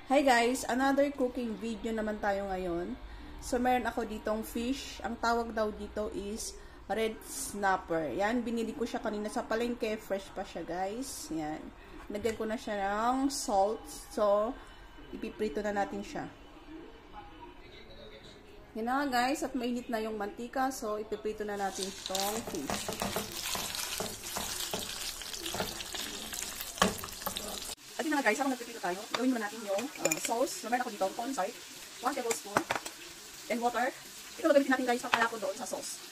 Hi guys! Another cooking video naman tayo ngayon. So, meron ako ditong fish. Ang tawag daw dito is red snapper. Yan, binili ko siya kanina sa palengke. Fresh pa siya guys. Yan. Lagyan ko na siya ng salt. So, ipiprito na natin siya. Yan na guys. At mainit na yung mantika. So, ipiprito na natin itong fish. At yun na nga guys, habang nagpipito tayo, gawin muna natin yung sauce. So, meron ako dito, cornstarch, 1 tablespoon, then water. Ito gagamitin natin guys, pagkala ko doon sa sauce.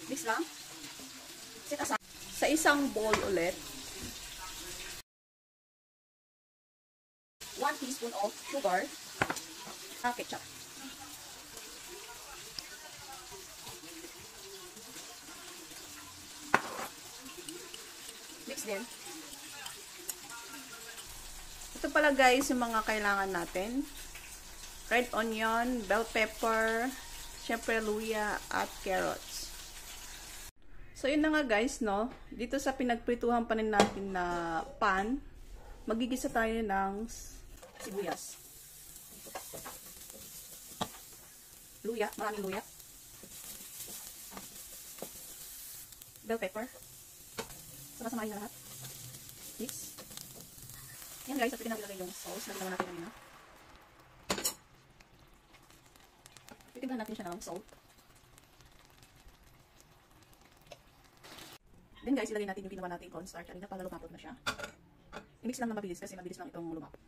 Mix lang. Set aside. Sa isang bowl ulit, 1 teaspoon of sugar, ketchup. Mix din. Ito pala guys yung mga kailangan natin. Red onion, bell pepper, syempre luya, at carrots. So yun na nga guys, no? Dito sa pinagprituhan pa rin natin na pan, magigisa tayo ng sibuyas. Luya, maraming luya. Bell pepper. Sama-samahin na lahat. Mix. Yan guys, at pinaglalagay yung sauce. Naglaman natin kanina. Titimplahan natin siya ng salt. Then guys, ilagay natin yung ginawa natin cornstarch kanina para lumapot na siya. I-mix lang na mabilis kasi mabilis lang itong lumapot.